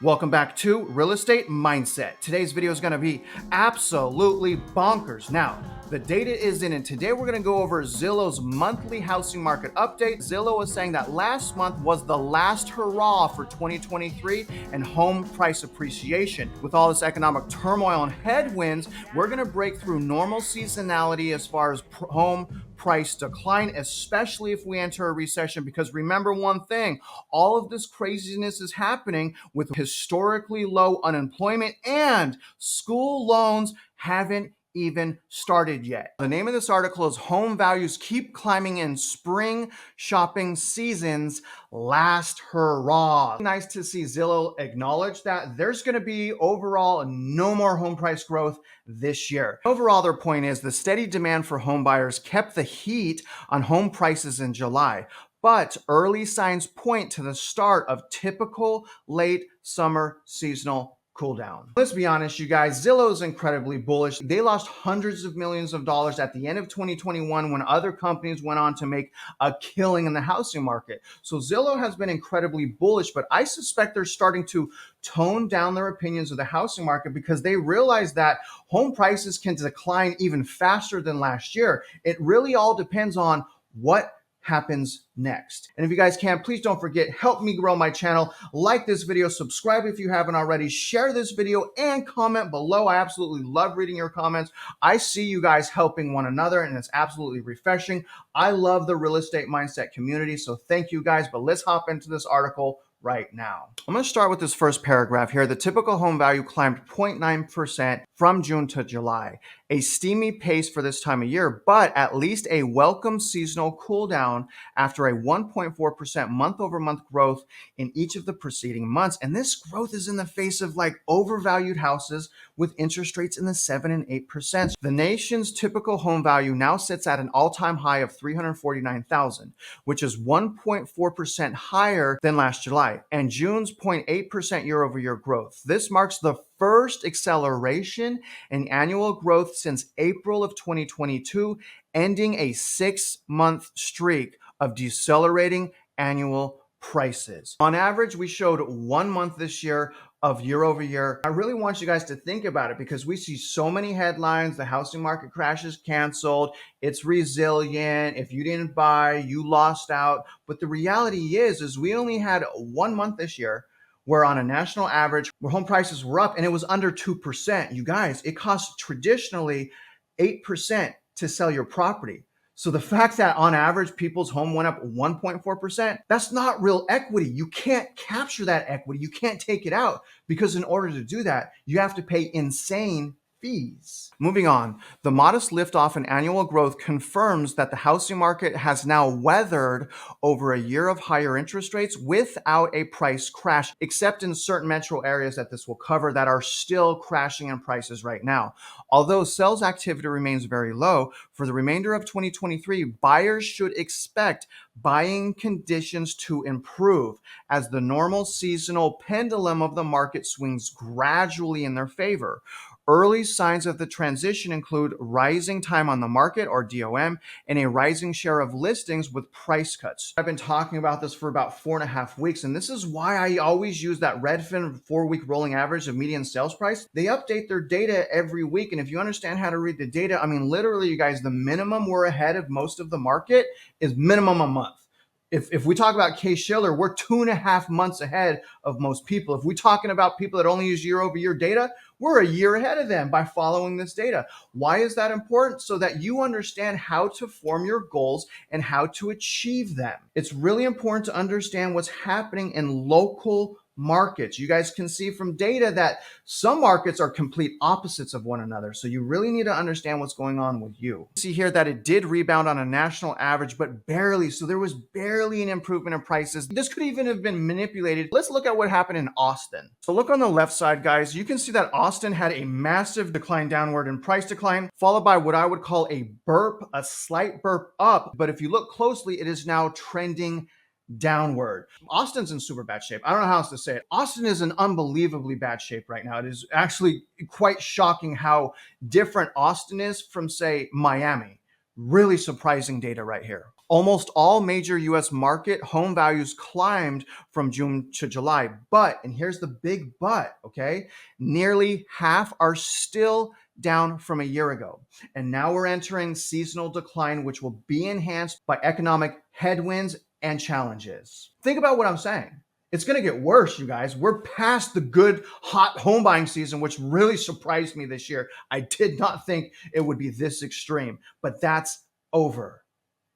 Welcome back to Real Estate Mindset. Today's video is going to be absolutely bonkers. Now, the data is in, and today we're going to go over Zillow's monthly housing market update. Zillow is saying that last month was the last hurrah for 2023 and home price appreciation. With all this economic turmoil and headwinds, we're going to break through normal seasonality as far as home price decline, especially if we enter a recession. Because remember one thing, all of this craziness is happening with historically low unemployment, and school loans haven't even started yet. The name of this article is Home Values Keep Climbing in Spring Shopping Season's Last Hurrah. Nice to see Zillow acknowledge that there's going to be overall no more home price growth this year. Overall, their point is the steady demand for home buyers kept the heat on home prices in July. But early signs point to the start of typical late summer seasonal cool down. Let's be honest, you guys, Zillow is incredibly bullish. They lost hundreds of millions of dollars at the end of 2021 when other companies went on to make a killing in the housing market. So Zillow has been incredibly bullish, but I suspect they're starting to tone down their opinions of the housing market because they realize that home prices can decline even faster than last year. It really all depends on what happens next. And if you guys can, please don't forget, help me grow my channel. Like this video, subscribe if you haven't already, share this video, and comment below. I absolutely love reading your comments. I see you guys helping one another, and it's absolutely refreshing. I love the real estate mindset community, so thank you guys. But let's hop into this article right now. I'm going to start with this first paragraph here. The typical home value climbed 0.9% from June to July, a steamy pace for this time of year, but at least a welcome seasonal cool down after a 1.4% month-over-month growth in each of the preceding months. And this growth is in the face of overvalued houses with interest rates in the 7 and 8%. The nation's typical home value now sits at an all-time high of $349,000, which is 1.4% higher than last July, and June's 0.8% year-over-year growth. This marks the first acceleration in annual growth since April of 2022, ending a 6-month streak of decelerating annual prices. On average, we showed 1 month this year of year over year. I really want you guys to think about it because we see so many headlines. The housing market crash is canceled. It's resilient. If you didn't buy, you lost out. But the reality is we only had 1 month this year where on a national average, where home prices were up and it was under 2%. You guys, it costs traditionally 8% to sell your property. So the fact that on average people's home went up 1.4%, that's not real equity. You can't capture that equity. You can't take it out because in order to do that, you have to pay insane fees. Moving on, the modest liftoff in annual growth confirms that the housing market has now weathered over a year of higher interest rates without a price crash, except in certain metro areas that this will cover that are still crashing in prices right now. Although sales activity remains very low, for the remainder of 2023, buyers should expect buying conditions to improve as the normal seasonal pendulum of the market swings gradually in their favor. Early signs of the transition include rising time on the market, or DOM, and a rising share of listings with price cuts. I've been talking about this for about 4.5 weeks, and this is why I always use that Redfin 4-week rolling average of median sales price. They update their data every week, and if you understand how to read the data, I mean, literally, you guys, the minimum we're ahead of most of the market is minimum a month. If we talk about Case-Shiller, we're 2.5 months ahead of most people. If we're talking about people that only use year-over-year data, we're a year ahead of them by following this data. Why is that important? So that you understand how to form your goals and how to achieve them. It's really important to understand what's happening in local markets. You guys can see from data that some markets are complete opposites of one another. So you really need to understand what's going on with you. See here that it did rebound on a national average, but barely. So there was barely an improvement in prices. This could even have been manipulated. Let's look at what happened in Austin. So look on the left side, guys. You can see that Austin had a massive decline downward in price decline, followed by what I would call a burp, a slight burp up. But if you look closely, it is now trending downward. Austin's in super bad shape. I don't know how else to say it. Austin is in unbelievably bad shape right now. It is actually quite shocking how different Austin is from, say, Miami. Really surprising data right here. Almost all major US market home values climbed from June to July. But, and here's the big but, okay? Nearly half are still down from a year ago. And now we're entering seasonal decline, which will be enhanced by economic headwinds and challenges. Think about what I'm saying. It's going to get worse, you guys. We're past the good, hot home buying season, which really surprised me this year. I did not think it would be this extreme, but that's over,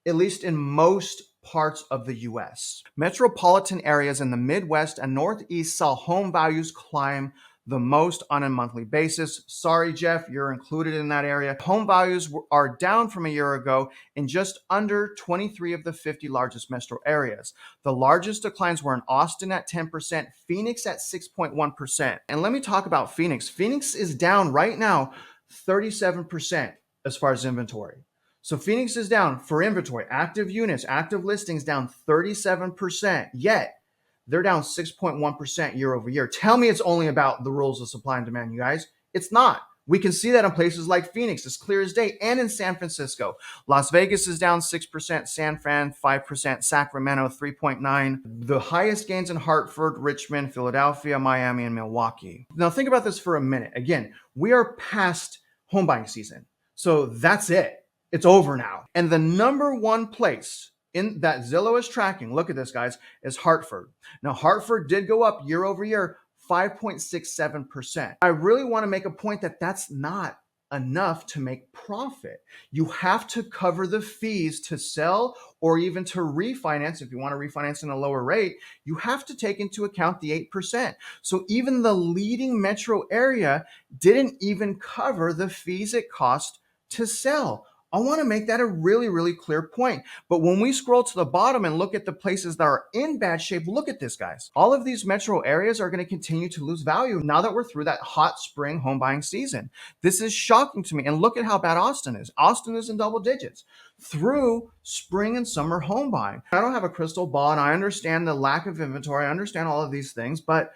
at least in most parts of the US. Metropolitan areas in the Midwest and Northeast saw home values climb the most on a monthly basis. Sorry, Jeff, you're included in that area. Home values are down from a year ago in just under 23 of the 50 largest metro areas. The largest declines were in Austin at 10%, Phoenix at 6.1%. And let me talk about Phoenix. Phoenix is down right now 37% as far as inventory. So Phoenix is down for inventory, active units, active listings down 37%, yet they're down 6.1% year over year. Tell me it's only about the rules of supply and demand, you guys. It's not. We can see that in places like Phoenix, as clear as day, and in San Francisco. Las Vegas is down 6%, San Fran 5%, Sacramento 3.9%. The highest gains in Hartford, Richmond, Philadelphia, Miami, and Milwaukee. Now think about this for a minute. Again, we are past home buying season. So that's it. It's over now. And the number one place in that Zillow is tracking, look at this, guys, is Hartford. Now, Hartford did go up year over year, 5.67%. I really want to make a point that that's not enough to make profit. You have to cover the fees to sell or even to refinance. If you want to refinance in a lower rate, you have to take into account the 8%. So even the leading metro area didn't even cover the fees it cost to sell. I want to make that a really, really clear point. But when we scroll to the bottom and look at the places that are in bad shape, look at this, guys. All of these metro areas are going to continue to lose value now that we're through that hot spring home buying season. This is shocking to me. And look at how bad Austin is. Austin is in double digits through spring and summer home buying. I don't have a crystal ball, and I understand the lack of inventory. I understand all of these things, but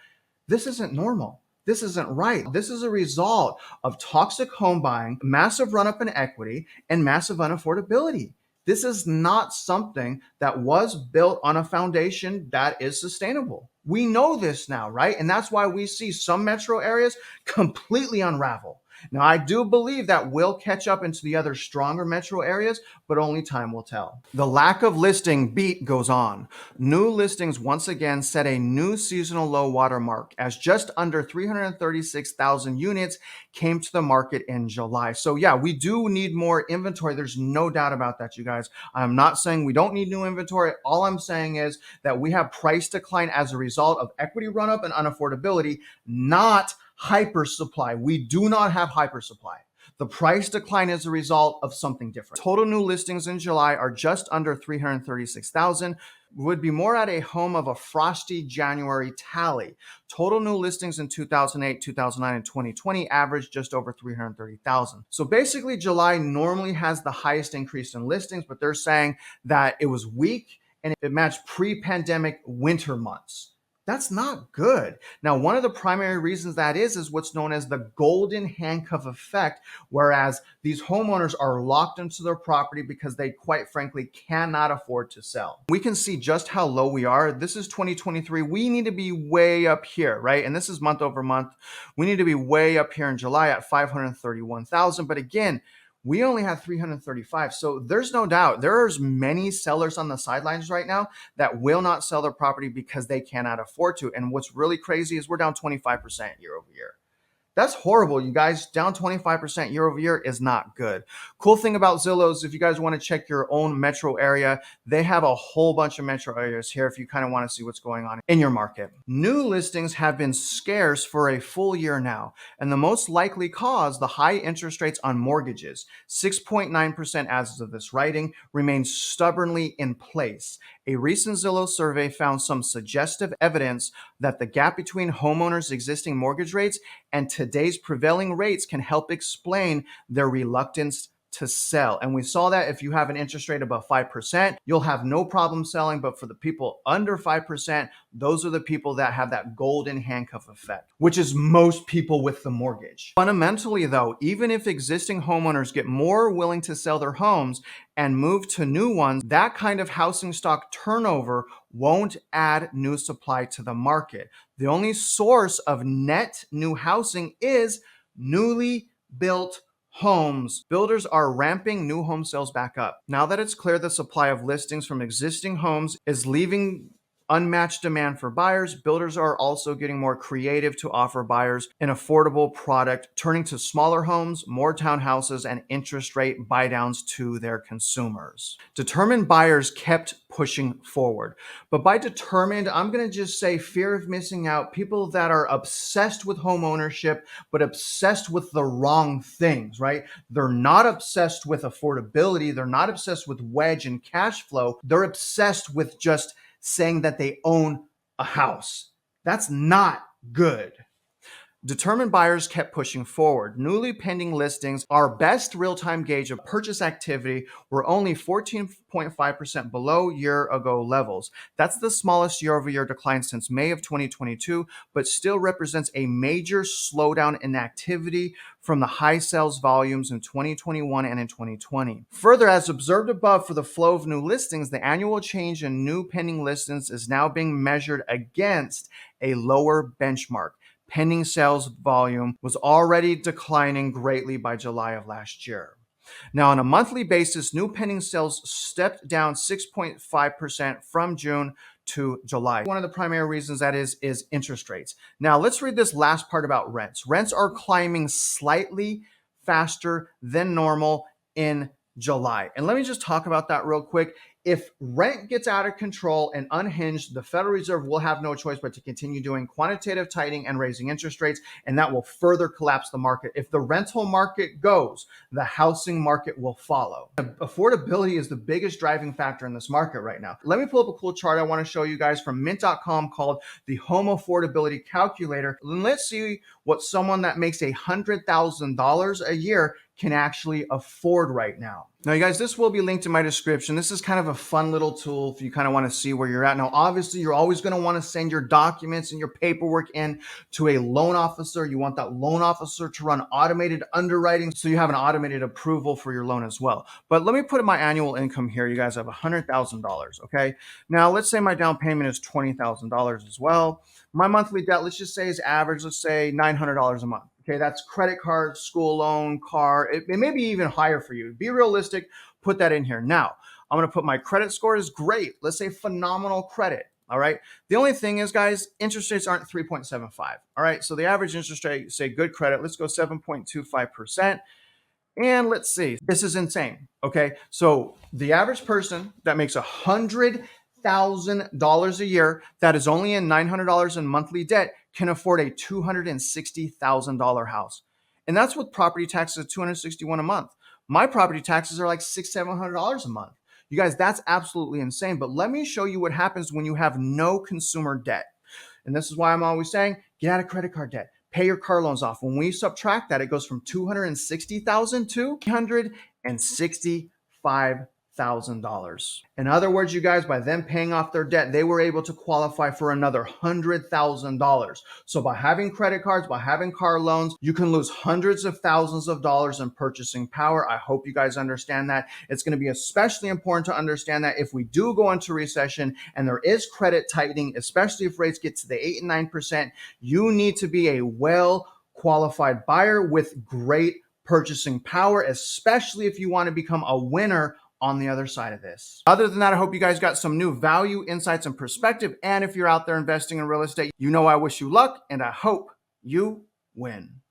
this isn't normal. This isn't right. This is a result of toxic home buying, massive run-up in equity, and massive unaffordability. This is not something that was built on a foundation that is sustainable. We know this now, right? And that's why we see some metro areas completely unravel. Now, I do believe that will catch up into the other stronger metro areas, but only time will tell. The lack of listing beat goes on. New listings once again set a new seasonal low watermark as just under 336,000 units came to the market in July. So yeah, we do need more inventory. There's no doubt about that, you guys. I'm not saying we don't need new inventory. All I'm saying is that we have price decline as a result of equity run-up and unaffordability, not hyper supply. We do not have hyper supply. The price decline is a result of something different. Total new listings in July are just under 336,000. Would be more at a home of a frosty January tally. Total new listings in 2008, 2009, and 2020 averaged just over 330,000. So basically, July normally has the highest increase in listings, but they're saying that it was weak and it matched pre-pandemic winter months. That's not good. Now, one of the primary reasons that is what's known as the golden handcuff effect, whereas these homeowners are locked into their property because they quite frankly cannot afford to sell. We can see just how low we are. This is 2023. We need to be way up here, right? And this is month over month. We need to be way up here in July at 531,000. But again, we only have 335. So there's no doubt there's many sellers on the sidelines right now that will not sell their property because they cannot afford to. And what's really crazy is we're down 25% year over year. That's horrible, you guys. Down 25% year over year is not good. Cool thing about Zillow is if you guys want to check your own metro area, they have a whole bunch of metro areas here if you kind of want to see what's going on in your market. New listings have been scarce for a full year now, and the most likely cause, the high interest rates on mortgages. 6.9% as of this writing remains stubbornly in place. A recent Zillow survey found some suggestive evidence that the gap between homeowners' existing mortgage rates and today's prevailing rates can help explain their reluctance to sell. And we saw that if you have an interest rate above 5%, you'll have no problem selling. But for the people under 5%, those are the people that have that golden handcuff effect, which is most people with the mortgage. Fundamentally, though, even if existing homeowners get more willing to sell their homes and move to new ones, that kind of housing stock turnover won't add new supply to the market. The only source of net new housing is newly built homes. Builders are ramping new home sales back up. Now that it's clear the supply of listings from existing homes is leaving unmatched demand for buyers, builders are also getting more creative to offer buyers an affordable product, turning to smaller homes, more townhouses, and interest rate buydowns to their consumers. Determined buyers kept pushing forward. But by determined, I'm going to just say fear of missing out, people that are obsessed with home ownership, but obsessed with the wrong things, right? They're not obsessed with affordability. They're not obsessed with wedge and cash flow. They're obsessed with just saying that they own a house. That's not good. Determined buyers kept pushing forward. Newly pending listings, our best real-time gauge of purchase activity, were only 14.5% below year-ago levels. That's the smallest year-over-year decline since May of 2022, but still represents a major slowdown in activity from the high sales volumes in 2021 and in 2020. Further, as observed above for the flow of new listings, the annual change in new pending listings is now being measured against a lower benchmark. Pending sales volume was already declining greatly by July of last year. Now, on a monthly basis, new pending sales stepped down 6.5% from June to July. One of the primary reasons that is interest rates. Now, let's read this last part about rents. Rents are climbing slightly faster than normal in July. And let me just talk about that real quick. If rent gets out of control and unhinged, the Federal Reserve will have no choice but to continue doing quantitative tightening and raising interest rates, and that will further collapse the market. If the rental market goes, the housing market will follow. Affordability is the biggest driving factor in this market right now. Let me pull up a cool chart I want to show you guys from mint.com called the Home Affordability Calculator. And let's see what someone that makes $100,000 a year can actually afford right now. Now, you guys, this will be linked in my description. This is kind of a fun little tool if you kind of want to see where you're at. Now, obviously, you're always going to want to send your documents and your paperwork in to a loan officer. You want that loan officer to run automated underwriting so you have an automated approval for your loan as well. But let me put in my annual income here. You guys have $100,000, okay? Now, let's say my down payment is $20,000 as well. My monthly debt, let's just say is average, let's say $900 a month. Okay, that's credit card, school loan, car. It may be even higher for you. Be realistic, put that in here. Now, I'm going to put my credit score is great. Let's say phenomenal credit. All right. The only thing is, guys, interest rates aren't 3.75. All right. So the average interest rate, say good credit, let's go 7.25%. And let's see, this is insane. Okay. So the average person that makes $100,000 a year, that is only in $900 in monthly debt, can afford a $260,000 house. And that's with property taxes of $261 a month. My property taxes are like $600-700 a month. You guys, that's absolutely insane. But let me show you what happens when you have no consumer debt. And this is why I'm always saying, get out of credit card debt. Pay your car loans off. When we subtract that, it goes from $260,000 to $365,000. In other words, you guys, by them paying off their debt, they were able to qualify for another $100,000. So by having credit cards, by having car loans, you can lose hundreds of thousands of dollars in purchasing power. I hope you guys understand that. It's going to be especially important to understand that if we do go into recession and there is credit tightening, especially if rates get to the 8 and 9%, you need to be a well-qualified buyer with great purchasing power, especially if you want to become a winner on the other side of this. Other than that, I hope you guys got some new value, insights, and perspective. And if you're out there investing in real estate, you know I wish you luck and I hope you win.